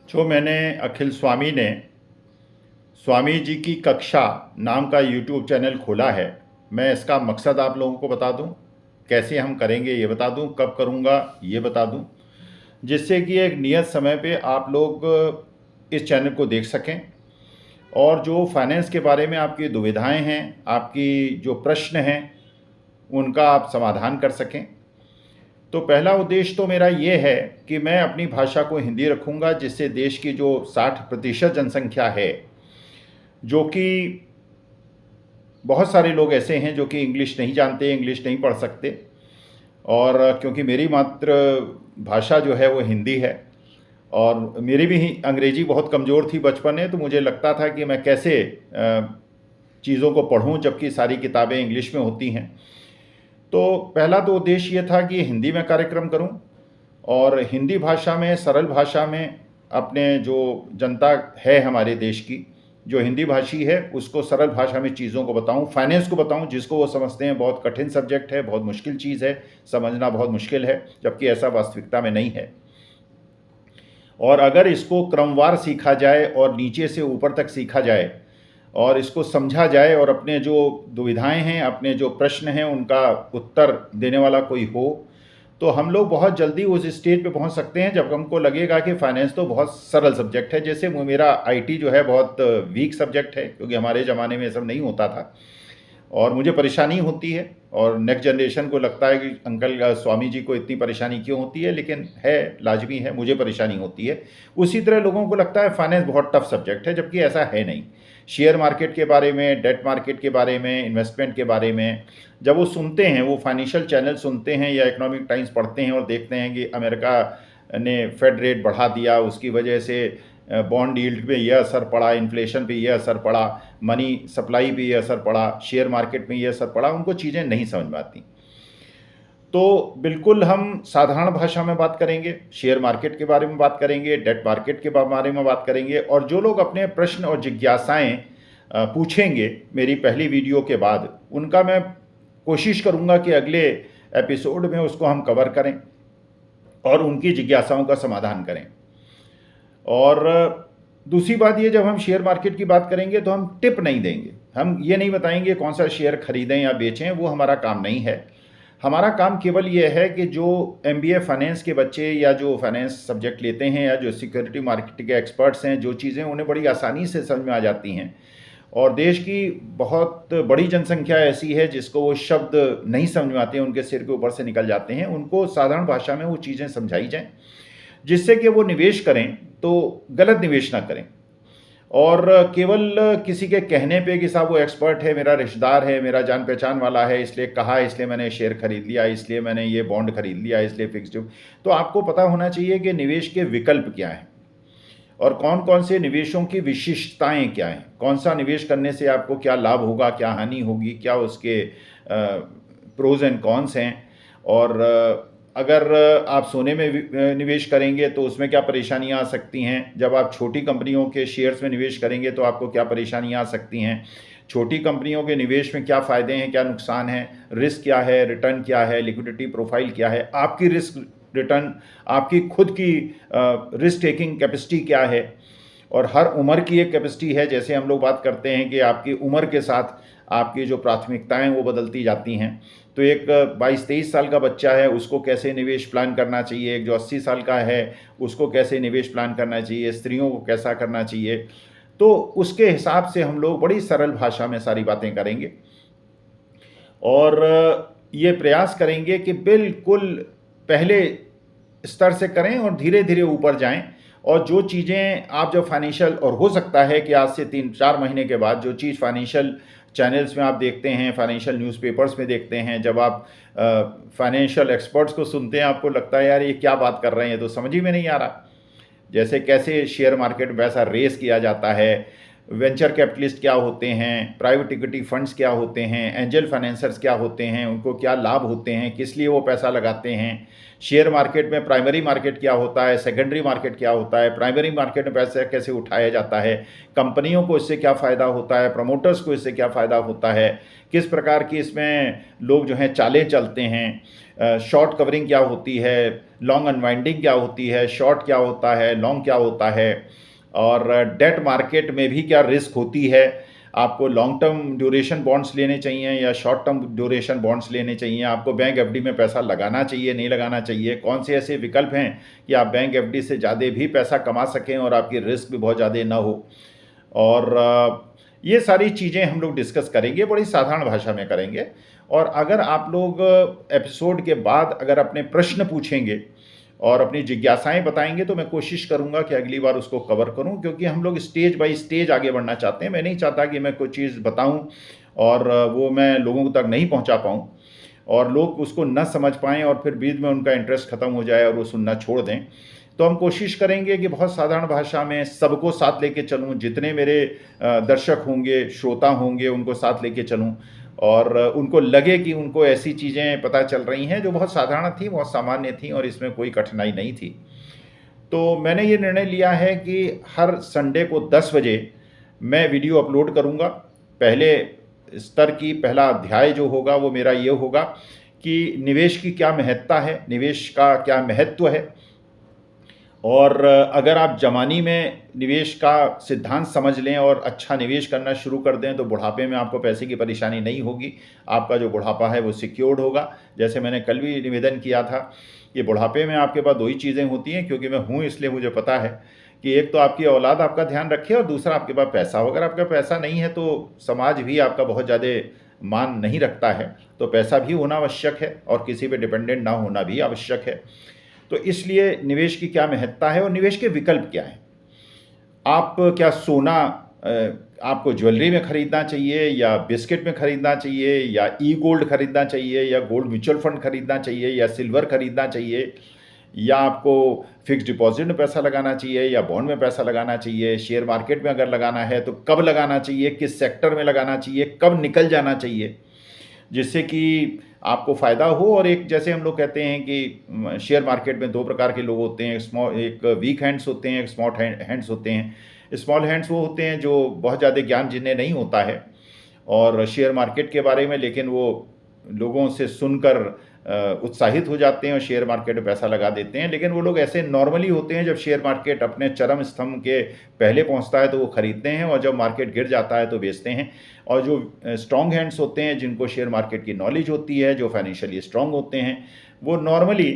जो मैंने अखिल स्वामी ने स्वामी जी की कक्षा नाम का यूट्यूब चैनल खोला है। मैं इसका मकसद आप लोगों को बता दूं, कैसे हम करेंगे ये बता दूं, कब करूंगा ये बता दूं, जिससे कि एक नियत समय पे आप लोग इस चैनल को देख सकें और जो फाइनेंस के बारे में आपकी दुविधाएं हैं, आपकी जो प्रश्न हैं, उनका आप समाधान कर सकें। तो पहला उद्देश्य तो मेरा ये है कि मैं अपनी भाषा को हिंदी रखूंगा, जिससे देश की जो 60% जनसंख्या है, जो कि बहुत सारे लोग ऐसे हैं जो कि इंग्लिश नहीं जानते, इंग्लिश नहीं पढ़ सकते, और क्योंकि मेरी मातृ भाषा जो है वो हिंदी है और मेरी भी अंग्रेजी बहुत कमज़ोर थी बचपन में, तो मुझे लगता था कि मैं कैसे चीज़ों को पढ़ूं जबकि सारी किताबें इंग्लिश में होती हैं। तो पहला तो उद्देश्य ये था कि हिंदी में कार्यक्रम करूं और हिंदी भाषा में, सरल भाषा में अपने जो जनता है हमारे देश की जो हिंदी भाषी है उसको सरल भाषा में चीज़ों को बताऊं, फाइनेंस को बताऊं, जिसको वो समझते हैं बहुत कठिन सब्जेक्ट है, बहुत मुश्किल चीज़ है, समझना बहुत मुश्किल है, जबकि ऐसा वास्तविकता में नहीं है। और अगर इसको क्रमवार सीखा जाए और नीचे से ऊपर तक सीखा जाए और इसको समझा जाए और अपने जो दुविधाएं हैं, अपने जो प्रश्न हैं, उनका उत्तर देने वाला कोई हो, तो हम लोग बहुत जल्दी उस स्टेज पे पहुंच सकते हैं जब हमको लगेगा कि फाइनेंस तो बहुत सरल सब्जेक्ट है। जैसे मेरा आईटी जो है बहुत वीक सब्जेक्ट है, क्योंकि हमारे ज़माने में ये सब नहीं होता था और मुझे परेशानी होती है, और नेक्स्ट जनरेशन को लगता है कि अंकल स्वामी जी को इतनी परेशानी क्यों होती है, लेकिन है, लाजमी है, मुझे परेशानी होती है। उसी तरह लोगों को लगता है फाइनेंस बहुत टफ सब्जेक्ट है, जबकि ऐसा है नहीं। शेयर मार्केट के बारे में, डेट मार्केट के बारे में, इन्वेस्टमेंट के बारे में जब वो सुनते हैं, वो फाइनेंशियल चैनल सुनते हैं या इकोनॉमिक टाइम्स पढ़ते हैं और देखते हैं कि अमेरिका ने फेड रेट बढ़ा दिया, उसकी वजह से बॉन्ड यील्ड पे ये असर पड़ा, इन्फ्लेशन पे ये असर पड़ा, मनी सप्लाई पे ये असर पड़ा, शेयर मार्केट में ये असर पड़ा, उनको चीज़ें नहीं समझ में आती। तो बिल्कुल हम साधारण भाषा में बात करेंगे, शेयर मार्केट के बारे में बात करेंगे, डेट मार्केट के बारे में बात करेंगे, और जो लोग अपने प्रश्न और जिज्ञासाएं पूछेंगे मेरी पहली वीडियो के बाद, उनका मैं कोशिश करूंगा कि अगले एपिसोड में उसको हम कवर करें और उनकी जिज्ञासाओं का समाधान करें। और दूसरी बात ये, जब हम शेयर मार्केट की बात करेंगे तो हम टिप नहीं देंगे, हम ये नहीं बताएंगे कौन सा शेयर खरीदें या बेचें, वो हमारा काम नहीं है। हमारा काम केवल ये है कि जो एमबीए फाइनेंस के बच्चे या जो फाइनेंस सब्जेक्ट लेते हैं या जो सिक्योरिटी मार्केट के एक्सपर्ट्स हैं, जो चीज़ें उन्हें बड़ी आसानी से समझ में आ जाती हैं, और देश की बहुत बड़ी जनसंख्या ऐसी है जिसको वो शब्द नहीं समझ में आते हैं, उनके सिर के ऊपर से निकल जाते हैं, उनको साधारण भाषा में वो चीज़ें समझाई जाएं, जिससे कि वो निवेश करें तो गलत निवेश ना करें। और केवल किसी के कहने पे कि साहब वो एक्सपर्ट है, मेरा रिश्तेदार है, मेरा जान पहचान वाला है, इसलिए कहा, इसलिए मैंने शेयर खरीद लिया, इसलिए मैंने ये बॉन्ड खरीद लिया, इसलिए फिक्स्ड। तो आपको पता होना चाहिए कि निवेश के विकल्प क्या हैं और कौन कौन से निवेशों की विशिष्टताएं क्या हैं, कौन सा निवेश करने से आपको क्या लाभ होगा, क्या हानि होगी, क्या उसके प्रोज एंड कॉन्स हैं, और अगर आप सोने में निवेश करेंगे तो उसमें क्या परेशानियां आ सकती हैं, जब आप छोटी कंपनियों के शेयर्स में निवेश करेंगे तो आपको क्या परेशानियां आ सकती हैं, छोटी कंपनियों के निवेश में क्या फ़ायदे हैं, क्या नुकसान है, रिस्क क्या है, रिटर्न क्या है, लिक्विडिटी प्रोफाइल क्या है, आपकी रिस्क रिटर्न, आपकी खुद की रिस्क टेकिंग कैपेसिटी क्या है, और हर उम्र की एक कैपेसिटी है। जैसे हम लोग बात करते हैं कि आपकी उम्र के साथ आपकी जो प्राथमिकताएं वो बदलती जाती हैं, तो एक 22-23 साल का बच्चा है, उसको कैसे निवेश प्लान करना चाहिए, एक जो 80 साल का है उसको कैसे निवेश प्लान करना चाहिए, स्त्रियों को कैसा करना चाहिए, तो उसके हिसाब से हम लोग बड़ी सरल भाषा में सारी बातें करेंगे और ये प्रयास करेंगे कि बिल्कुल पहले स्तर से करें और धीरे धीरे ऊपर जाएं। और जो चीज़ें आप जब फाइनेंशियल, और हो सकता है कि आज से 3-4 महीने के बाद जो चीज़ फाइनेंशियल चैनल्स में आप देखते हैं, फाइनेंशियल न्यूज़पेपर्स में देखते हैं, जब आप फाइनेंशियल एक्सपर्ट्स को सुनते हैं, आपको लगता है यार ये क्या बात कर रहे हैं, तो समझ ही में नहीं आ रहा। जैसे कैसे शेयर मार्केट में वैसा रेस किया जाता है, वेंचर कैपिटलिस्ट क्या होते हैं, प्राइवेट इक्विटी फंड्स क्या होते हैं, एंजल फाइनेंसर्स क्या होते हैं, उनको क्या लाभ होते हैं, किस लिए वो पैसा लगाते हैं, शेयर मार्केट में प्राइमरी मार्केट क्या होता है, सेकेंडरी मार्केट क्या होता है, प्राइमरी मार्केट में पैसा कैसे उठाया जाता है, कंपनियों को इससे क्या फ़ायदा होता है, प्रमोटर्स को इससे क्या फ़ायदा होता है, किस प्रकार की इसमें लोग जो हैं चालें चलते हैं, शॉर्ट कवरिंग क्या होती है, लॉन्ग अनवाइंडिंग क्या होती है, शॉर्ट क्या होता है, लॉन्ग क्या होता है, और डेट मार्केट में भी क्या रिस्क होती है, आपको लॉन्ग टर्म ड्यूरेशन बॉन्ड्स लेने चाहिए या शॉर्ट टर्म ड्यूरेशन बॉन्ड्स लेने चाहिए, आपको बैंक एफडी में पैसा लगाना चाहिए नहीं लगाना चाहिए, कौन से ऐसे विकल्प हैं कि आप बैंक एफडी से ज़्यादा भी पैसा कमा सकें और आपकी रिस्क भी बहुत ज़्यादा ना हो। और ये सारी चीज़ें हम लोग डिस्कस करेंगे, बड़ी साधारण भाषा में करेंगे। और अगर आप लोग एपिसोड के बाद अगर अपने प्रश्न पूछेंगे और अपनी जिज्ञासाएं बताएंगे तो मैं कोशिश करूंगा कि अगली बार उसको कवर करूं, क्योंकि हम लोग स्टेज बाय स्टेज आगे बढ़ना चाहते हैं। मैं नहीं चाहता कि मैं कोई चीज़ बताऊं और वो मैं लोगों तक नहीं पहुंचा पाऊं और लोग उसको न समझ पाएं और फिर बीच में उनका इंटरेस्ट ख़त्म हो जाए और वो सुनना छोड़ दें। तो हम कोशिश करेंगे कि बहुत साधारण भाषा में सबको साथ लेके चलूं, जितने मेरे दर्शक होंगे, श्रोता होंगे, उनको साथ लेके चलूं और उनको लगे कि उनको ऐसी चीज़ें पता चल रही हैं जो बहुत साधारण थी, बहुत सामान्य थी और इसमें कोई कठिनाई नहीं थी। तो मैंने ये निर्णय लिया है कि हर संडे को 10 बजे मैं वीडियो अपलोड करूँगा। पहले स्तर की पहला अध्याय जो होगा वो मेरा ये होगा कि निवेश की क्या महत्ता है, निवेश का क्या महत्व है, और अगर आप जवानी में निवेश का सिद्धांत समझ लें और अच्छा निवेश करना शुरू कर दें तो बुढ़ापे में आपको पैसे की परेशानी नहीं होगी। आपका जो बुढ़ापा है वो सिक्योर्ड होगा। जैसे मैंने कल भी निवेदन किया था कि बुढ़ापे में आपके पास दो ही चीज़ें होती हैं, क्योंकि मैं हूँ इसलिए मुझे पता है कि एक तो आपकी औलाद आपका ध्यान रखे और दूसरा आपके पास पैसा हो। अगर आपका पैसा नहीं है तो समाज भी आपका बहुत ज़्यादा मान नहीं रखता है। तो पैसा भी होना आवश्यक है और किसी पे डिपेंडेंट ना होना भी आवश्यक है। तो इसलिए निवेश की क्या महत्ता है और निवेश के विकल्प क्या हैं। आप क्या सोना आपको ज्वेलरी में ख़रीदना चाहिए या बिस्किट में ख़रीदना चाहिए या ई गोल्ड ख़रीदना चाहिए या गोल्ड म्यूचुअल फंड ख़रीदना चाहिए या सिल्वर ख़रीदना चाहिए या आपको फिक्स डिपॉजिट में पैसा लगाना चाहिए या बॉन्ड में पैसा लगाना चाहिए, शेयर मार्केट में अगर लगाना है तो कब लगाना चाहिए, किस सेक्टर में लगाना चाहिए, कब निकल जाना चाहिए जिससे कि आपको फ़ायदा हो। और एक जैसे हम लोग कहते हैं कि शेयर मार्केट में दो प्रकार के लोग होते हैं, एक वीक हैंड्स होते हैं, एक स्मॉल हैंड्स होते हैं। स्मॉल हैंड्स वो होते हैं जो बहुत ज़्यादा ज्ञान जिन्हें नहीं होता है और शेयर मार्केट के बारे में, लेकिन वो लोगों से सुनकर उत्साहित हो जाते हैं और शेयर मार्केट में पैसा लगा देते हैं। लेकिन वो लोग ऐसे नॉर्मली होते हैं, जब शेयर मार्केट अपने चरम स्तंभ के पहले पहुंचता है तो वो खरीदते हैं और जब मार्केट गिर जाता है तो बेचते हैं। और जो स्ट्रॉन्ग हैंड्स होते हैं, जिनको शेयर मार्केट की नॉलेज होती है, जो फाइनेंशियली स्ट्रॉन्ग होते हैं, वो नॉर्मली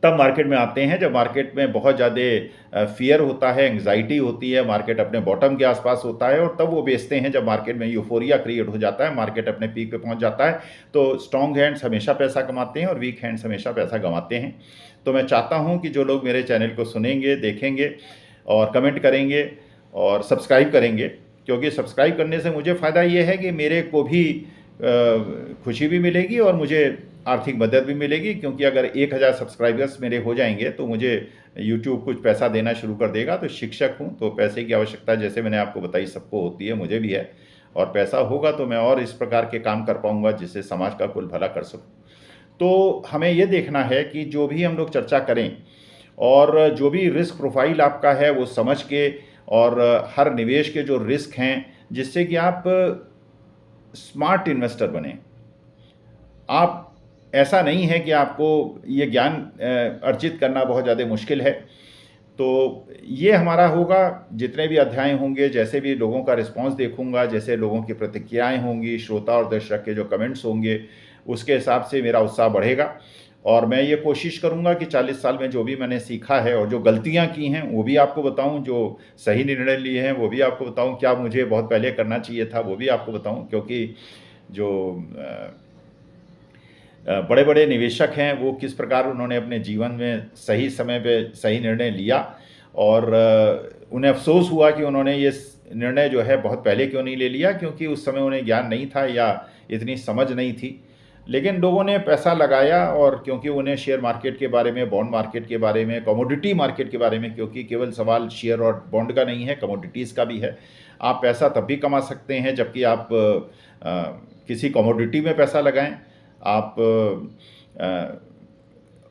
तब मार्केट में आते हैं जब मार्केट में बहुत ज़्यादा फियर होता है, एंग्जाइटी होती है, मार्केट अपने बॉटम के आसपास होता है, और तब वो बेचते हैं जब मार्केट में यूफोरिया क्रिएट हो जाता है, मार्केट अपने पीक पे पहुंच जाता है। तो स्ट्रॉन्ग हैंड्स हमेशा पैसा कमाते हैं और वीक हैंड्स हमेशा पैसा गंवाते हैं। तो मैं चाहता हूँ कि जो लोग मेरे चैनल को सुनेंगे, देखेंगे और कमेंट करेंगे और सब्सक्राइब करेंगे, क्योंकि सब्सक्राइब करने से मुझे फ़ायदा ये है कि मेरे को भी खुशी भी मिलेगी और मुझे आर्थिक मदद भी मिलेगी। क्योंकि अगर 1000 सब्सक्राइबर्स मेरे हो जाएंगे तो मुझे यूट्यूब कुछ पैसा देना शुरू कर देगा। तो शिक्षक हूँ तो पैसे की आवश्यकता जैसे मैंने आपको बताई सबको होती है, मुझे भी है, और पैसा होगा तो मैं और इस प्रकार के काम कर पाऊँगा जिससे समाज का कुल भला कर सकूँ। तो हमें ये देखना है कि जो भी हम लोग चर्चा करें और जो भी रिस्क प्रोफाइल आपका है वो समझ के, और हर निवेश के जो रिस्क हैं, जिससे कि आप स्मार्ट इन्वेस्टर बने। आप ऐसा नहीं है कि आपको ये ज्ञान अर्जित करना बहुत ज़्यादा मुश्किल है। तो ये हमारा होगा, जितने भी अध्याय होंगे, जैसे भी लोगों का रिस्पांस देखूंगा, जैसे लोगों की प्रतिक्रियाएं होंगी, श्रोता और दर्शक के जो कमेंट्स होंगे, उसके हिसाब से मेरा उत्साह बढ़ेगा। और मैं ये कोशिश करूंगा कि 40 साल में जो भी मैंने सीखा है और जो गलतियां की हैं वो भी आपको बताऊं, जो सही निर्णय लिए हैं वो भी आपको बताऊं, क्या मुझे बहुत पहले करना चाहिए था वो भी आपको बताऊं। क्योंकि जो बड़े बड़े निवेशक हैं वो किस प्रकार उन्होंने अपने जीवन में सही समय पे सही निर्णय लिया, और उन्हें अफसोस हुआ कि उन्होंने ये निर्णय जो है बहुत पहले क्यों नहीं ले लिया, क्योंकि उस समय उन्हें ज्ञान नहीं था या इतनी समझ नहीं थी। लेकिन लोगों ने पैसा लगाया, और क्योंकि उन्हें शेयर मार्केट के बारे में, बॉन्ड मार्केट के बारे में, कमोडिटी मार्केट के बारे में, क्योंकि केवल सवाल शेयर और बॉन्ड का नहीं है, कमोडिटीज़ का भी है। आप पैसा तब भी कमा सकते हैं जबकि आप किसी कमोडिटी में पैसा लगाएं, आप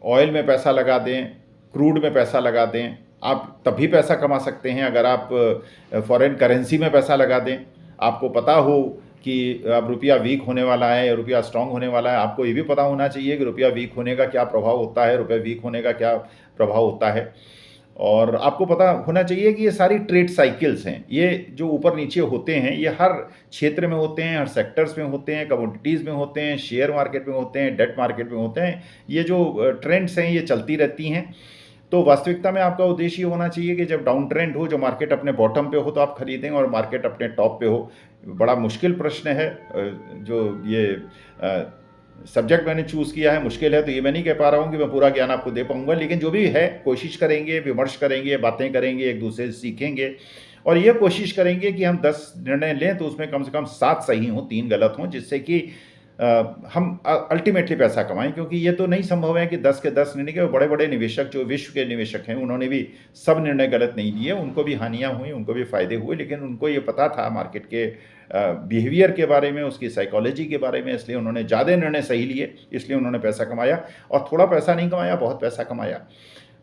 ऑयल में पैसा लगा दें, क्रूड में पैसा लगा दें, आप तब भी पैसा कमा सकते हैं। अगर आप फॉरेन करेंसी में पैसा लगा दें, आपको पता हो कि अब रुपया वीक होने वाला है या रुपया स्ट्रांग होने वाला है, आपको ये भी पता होना चाहिए कि रुपया वीक होने का क्या प्रभाव होता है, रुपया वीक होने का क्या प्रभाव होता है। और आपको पता होना चाहिए कि ये सारी ट्रेड साइकिल्स हैं, ये जो ऊपर नीचे होते हैं, ये हर क्षेत्र में होते हैं, हर सेक्टर्स में होते हैं, कमोडिटीज़ में होते हैं, शेयर मार्केट में होते हैं, डेट मार्केट में होते हैं। ये जो ट्रेंड्स हैं ये चलती रहती हैं। तो वास्तविकता में आपका उद्देश्य ये होना चाहिए कि जब डाउन ट्रेंड हो, जो मार्केट अपने बॉटम पे हो तो आप खरीदें, और मार्केट अपने टॉप पे हो। बड़ा मुश्किल प्रश्न है जो ये सब्जेक्ट मैंने चूज़ किया है, मुश्किल है, तो ये मैं नहीं कह पा रहा हूँ कि मैं पूरा ज्ञान आपको दे पाऊँगा, लेकिन जो भी है कोशिश करेंगे, विमर्श करेंगे, बातें करेंगे, एक दूसरे से सीखेंगे, और ये कोशिश करेंगे कि हम 10 निर्णय लें तो उसमें कम से कम 7 सही हों, 3 गलत हों, जिससे कि हम अल्टीमेटली पैसा कमाएं। क्योंकि ये तो नहीं संभव है कि 10 के 10 निर्णय के, बड़े बड़े निवेशक जो विश्व के निवेशक हैं उन्होंने भी सब निर्णय गलत नहीं लिए, उनको भी हानियां हुई, उनको भी फ़ायदे हुए, लेकिन उनको ये पता था मार्केट के बिहेवियर के बारे में, उसकी साइकोलॉजी के बारे में, इसलिए उन्होंने ज़्यादा निर्णय सही लिए, इसलिए उन्होंने पैसा कमाया। और थोड़ा पैसा नहीं कमाया, बहुत पैसा कमाया।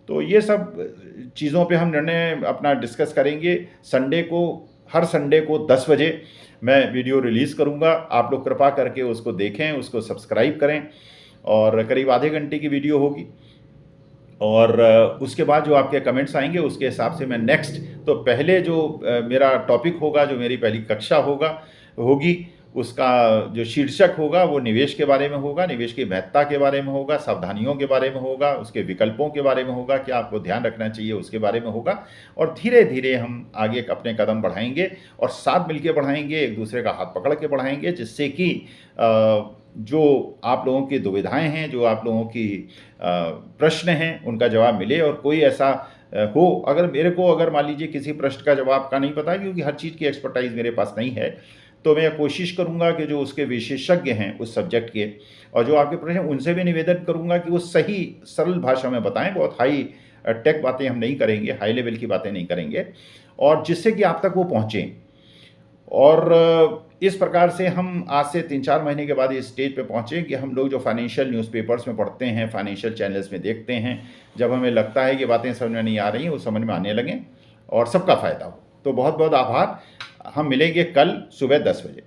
तो ये सब चीज़ों पे हम निर्णय अपना डिस्कस करेंगे। हर संडे को 10 बजे मैं वीडियो रिलीज़ करूंगा। आप लोग कृपा करके उसको देखें, उसको सब्सक्राइब करें, और करीब आधे घंटे की वीडियो होगी। और उसके बाद जो आपके कमेंट्स आएंगे उसके हिसाब से मैं नेक्स्ट, तो पहले जो मेरा टॉपिक होगा, जो मेरी पहली कक्षा होगी, उसका जो शीर्षक होगा वो निवेश के बारे में होगा, निवेश की महत्ता के बारे में होगा, सावधानियों के बारे में होगा, उसके विकल्पों के बारे में होगा, क्या आपको ध्यान रखना चाहिए उसके बारे में होगा। और धीरे धीरे हम आगे अपने कदम बढ़ाएंगे, और साथ मिलके बढ़ाएंगे, एक दूसरे का हाथ पकड़ के बढ़ाएंगे, जिससे कि जो आप लोगों की दुविधाएं हैं, जो आप लोगों की प्रश्न हैं, उनका जवाब मिले। और कोई ऐसा हो, अगर मान लीजिए किसी प्रश्न का जवाब का नहीं पता, क्योंकि हर चीज़ की एक्सपर्टाइज मेरे पास नहीं है, तो मैं कोशिश करूंगा कि जो उसके विशेषज्ञ हैं उस सब्जेक्ट के, और जो आपके प्रश्न हैं उनसे भी निवेदन करूंगा कि वो सही सरल भाषा में बताएं। बहुत हाई टेक बातें हम नहीं करेंगे, हाई लेवल की बातें नहीं करेंगे, और जिससे कि आप तक वो पहुँचें। और इस प्रकार से हम आज से 3-4 महीने के बाद इस स्टेज पे पहुँचे कि हम लोग जो फाइनेंशियल न्यूज़पेपर्स में पढ़ते हैं, फाइनेंशियल चैनल्स में देखते हैं, जब हमें लगता है कि बातें समझ में नहीं आ रही हैं, वो समझ में आने लगें और सबका फ़ायदा हो। तो बहुत बहुत आभार। हम मिलेंगे कल सुबह 10 बजे।